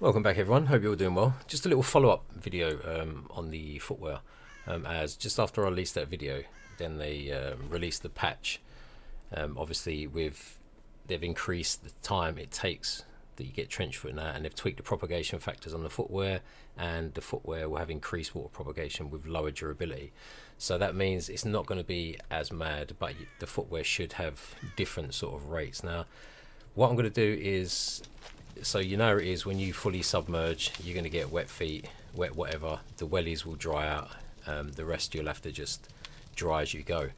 Welcome back everyone, hope you're all doing well. Just a little follow-up video on the footwear, as just after I released that video then they released the patch. Obviously they've increased the time it takes that you get Trenchfoot now, and they've tweaked the propagation factors on the footwear, and the footwear will have increased water propagation with lower durability. So that means it's not going to be as mad, but the footwear should have different sort of rates. Now what I'm going to do is, so you know it is when you fully submerge you're going to get wet feet, wet whatever, the wellies will dry out, the rest you'll have to just dry as you go.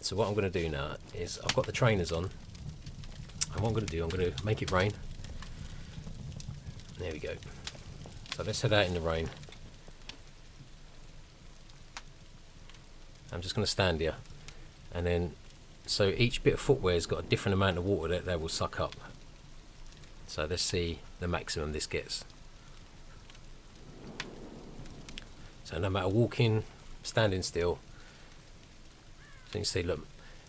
So what I'm going to do now is I've got the trainers on, and what I'm going to do, I'm going to make it rain. There we go. So let's head out in the rain. I'm just going to stand here, and then so each bit of footwear has got a different amount of water that they will suck up. So let's see the maximum this gets. So no matter walking, standing still, you can see, look,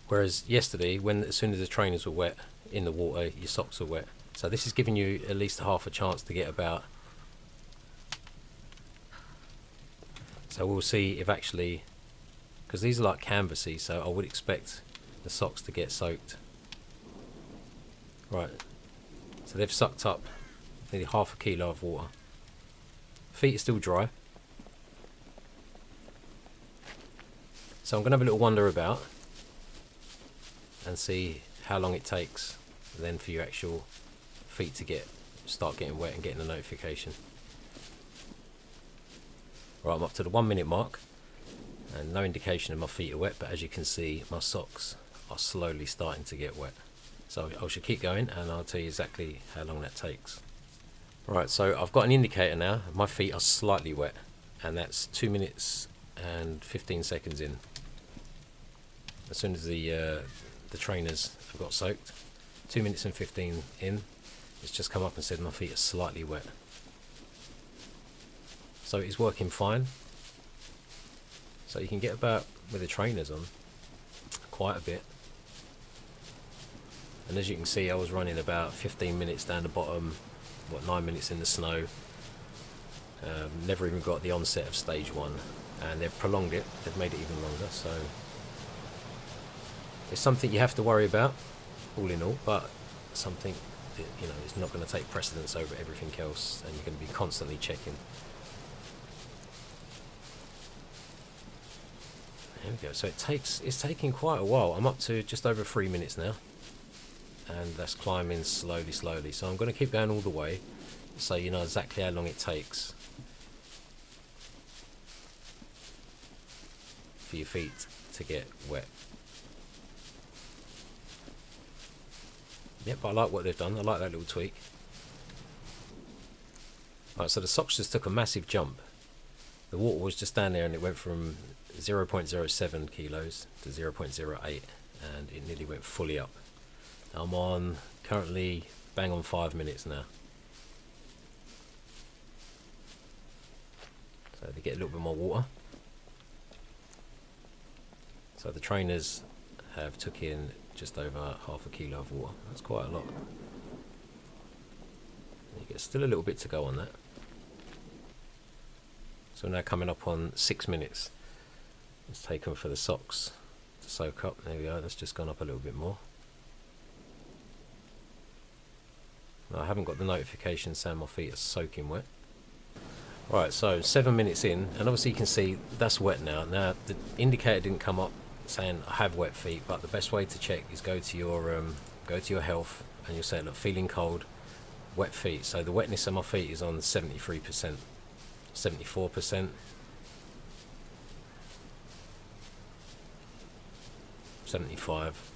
whereas yesterday as soon as the trainers were wet in the water, your socks were wet. So this is giving you at least half a chance to get about. So we'll see if actually, because these are like canvassy, so I would expect the socks to get soaked. Right. So they've sucked up nearly half a kilo of water. Feet are still dry. So I'm going to have a little wander about and see how long it takes then for your actual feet to start getting wet and getting a notification. Right, I'm up to the 1 minute mark and no indication of my feet are wet, but as you can see my socks are slowly starting to get wet. So I should keep going and I'll tell you exactly how long that takes. Right, so I've got an indicator now. My feet are slightly wet, and that's 2 minutes and 15 seconds in. As soon as the trainers have got soaked, 2 minutes and 15 in, it's just come up and said my feet are slightly wet. So it's working fine. So you can get about, with the trainers on, quite a bit. And as you can see, I was running about 15 minutes down the bottom, 9 minutes in the snow. Never even got the onset of stage 1, and they've prolonged it, they've made it even longer. So it's something you have to worry about, all in all, but something that, you know, is not going to take precedence over everything else, and you're going to be constantly checking. There we go. So it's taking quite a while. I'm up to just over 3 minutes now. And that's climbing slowly. So I'm going to keep going all the way, so you know exactly how long it takes for your feet to get wet. Yep, I like what they've done. I like that little tweak. Right, so the socks just took a massive jump. The water was just down there and it went from 0.07 kilos to 0.08, and it nearly went fully up. I'm on currently bang on 5 minutes now. So they get a little bit more water. So the trainers have took in just over half a kilo of water. That's quite a lot. You get still a little bit to go on that. So now coming up on 6 minutes. Let's take them for the socks to soak up. There we go. That's just gone up a little bit more. I haven't got the notification saying my feet are soaking wet. Right, so 7 minutes in, and obviously you can see that's wet now. Now the indicator didn't come up saying I have wet feet, but the best way to check is go to your health, and you'll say, look, feeling cold, wet feet. So the wetness of my feet is on 73%, 74%, 75.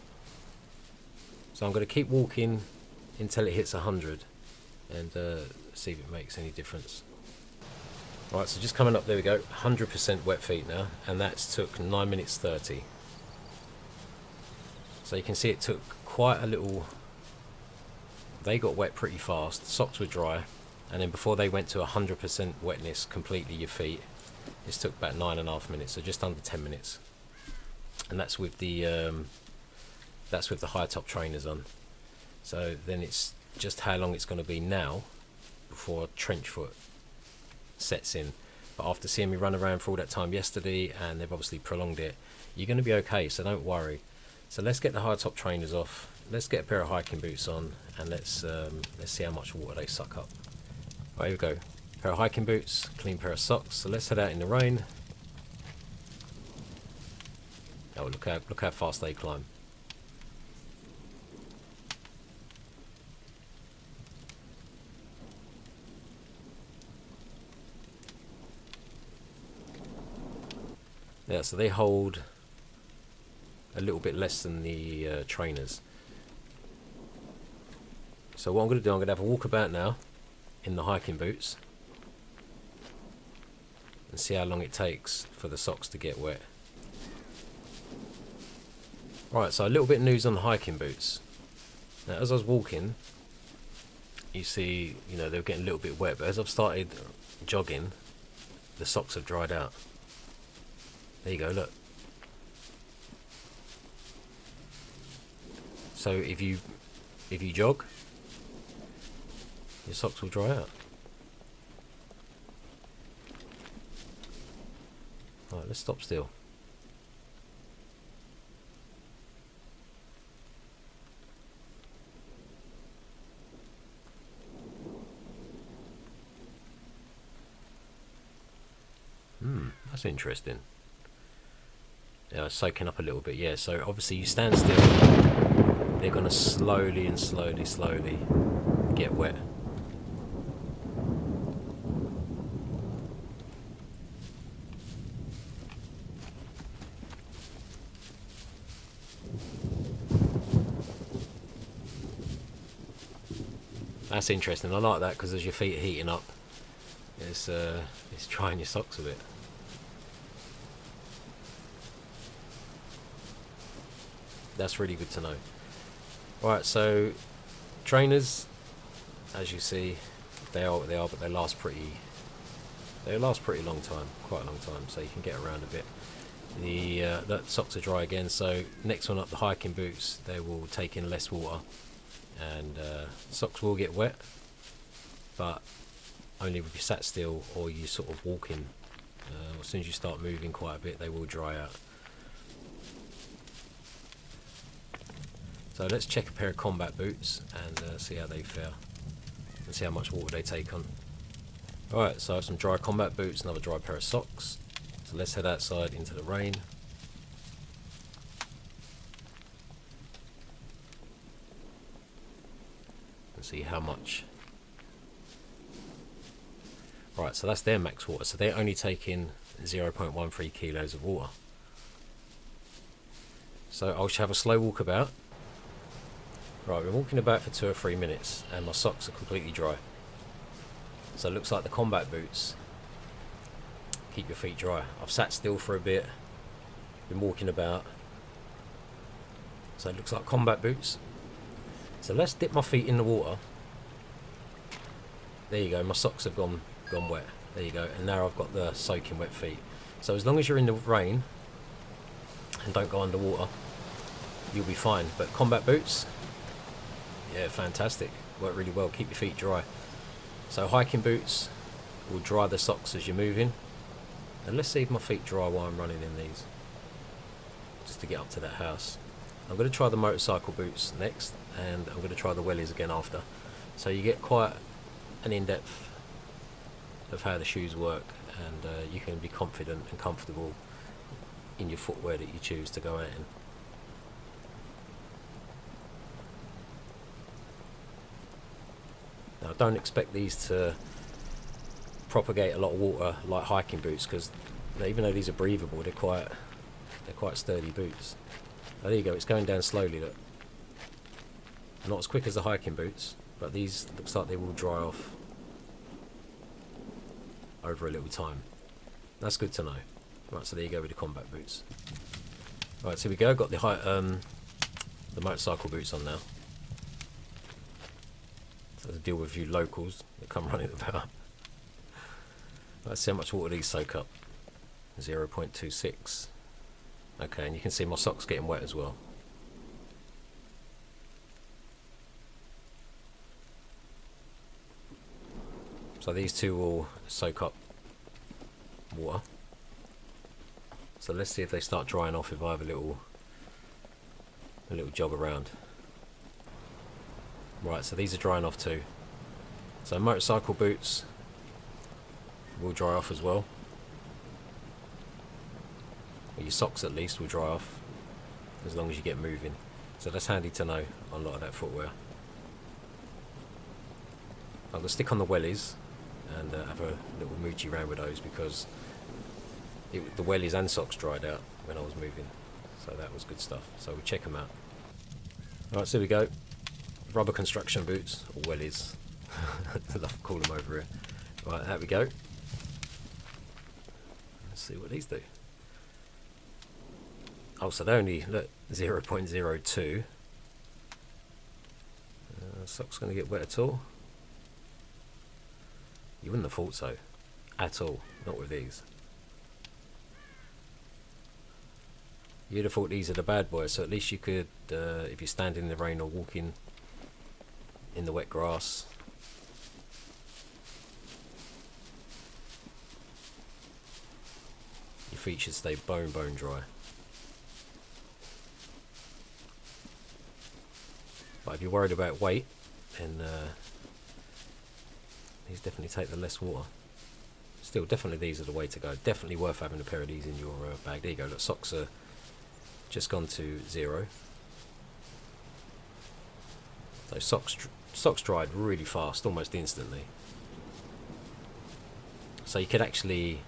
So I'm going to keep walking until it hits 100 and see if it makes any difference. Right, so just coming up, there we go, 100% wet feet now, and that's took 9 minutes 30. So you can see it took quite a little, they got wet pretty fast, socks were dry, and then before they went to 100% wetness completely, your feet, it took about 9.5 minutes, so just under 10 minutes. And that's with the high top trainers on. So then it's just how long it's going to be now before Trenchfoot sets in. But after seeing me run around for all that time yesterday, and they've obviously prolonged it, you're going to be okay, so don't worry. So let's get the hard top trainers off, let's get a pair of hiking boots on, and let's see how much water they suck up. Right, here we go. Pair of hiking boots, clean pair of socks. So let's head out in the rain. Oh, look how fast they climb. Yeah, so they hold a little bit less than the trainers. So what I'm going to do, I'm going to have a walkabout now in the hiking boots and see how long it takes for the socks to get wet. Right, so a little bit of news on the hiking boots. Now, as I was walking, you see, you know, they were getting a little bit wet, but as I've started jogging, the socks have dried out. There you go, look. So if you jog, your socks will dry out. Alright, let's stop still. That's interesting. Yeah, it's soaking up a little bit, yeah. So obviously you stand still, they're going to slowly get wet. That's interesting. I like that because as your feet are heating up, it's drying your socks a bit. That's really good to know. Right, so trainers, as you see, they are what they are, but they last pretty long time, quite a long time. So you can get around a bit. The socks are dry again. So next one up, the hiking boots, they will take in less water, and socks will get wet, but only if you sat still or you sort of walking. As soon as you start moving quite a bit, they will dry out. So let's check a pair of combat boots and see how they fare and see how much water they take on. Alright, so I have some dry combat boots, another dry pair of socks. So let's head outside into the rain. And see how much. Right, so that's their max water. So they're only taking 0.13 kilos of water. So I'll have a slow walk about. Right, we're walking about for 2 or 3 minutes and my socks are completely dry. So it looks like the combat boots keep your feet dry. I've sat still for a bit, been walking about. So it looks like combat boots. So let's dip my feet in the water. There you go, my socks have gone wet. There you go, and now I've got the soaking wet feet. So as long as you're in the rain and don't go underwater, you'll be fine. But combat boots, yeah, fantastic. Work really well, keep your feet dry. So hiking boots will dry the socks as you're moving. And let's see if my feet dry while I'm running in these, just to get up to that house. I'm going to try the motorcycle boots next, and I'm going to try the wellies again after. So you get quite an in-depth of how the shoes work, and you can be confident and comfortable in your footwear that you choose to go out in. Now, don't expect these to propagate a lot of water like hiking boots, because even though these are breathable, they're quite sturdy boots. Oh, there you go, it's going down slowly, look. Not as quick as the hiking boots, but these looks like they will dry off over a little time. That's good to know. Right, so there you go with the combat boots. Right, so here we go, got the motorcycle boots on now. So to deal with you locals that come running about. Let's see how much water these soak up. 0.26. Okay, and you can see my socks getting wet as well. So these two will soak up water. So let's see if they start drying off if I have a little jog around. Right, so these are drying off too. So motorcycle boots will dry off as well. Or your socks at least will dry off as long as you get moving. So that's handy to know on a lot of that footwear. I'm going to stick on the wellies and have a little moochie round with those because the wellies and socks dried out when I was moving. So that was good stuff. So we'll check them out. Alright, so here we go. Rubber construction boots, or wellies. I love to call them over here. Right, there we go. Let's see what these do. Oh, so they're only, look, 0.02. Socks going to get wet at all? You wouldn't have thought so. At all. Not with these. You'd have thought these are the bad boys, so at least you could, if you're standing in the rain or walking in the wet grass, your feet should stay bone dry. But if you're worried about weight, then these definitely take the less water. Still, definitely these are the way to go. Definitely worth having a pair of these in your bag. There you go. Look, socks are just gone to 0. So socks dried really fast, almost instantly. So you could actually,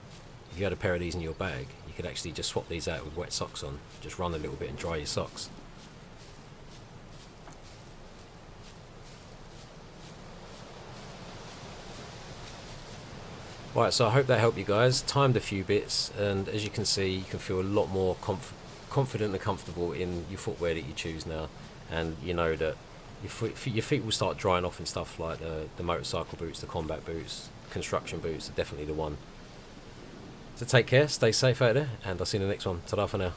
if you had a pair of these in your bag, you could actually just swap these out with wet socks on. Just run a little bit and dry your socks. Right, so I hope that helped you guys. Timed a few bits, and as you can see, you can feel a lot more confident and comfortable in your footwear that you choose now. And you know that your feet will start drying off and stuff like the motorcycle boots, the combat boots, construction boots are definitely the one. So take care, stay safe out there, and I'll see you in the next one. Ta-da for now.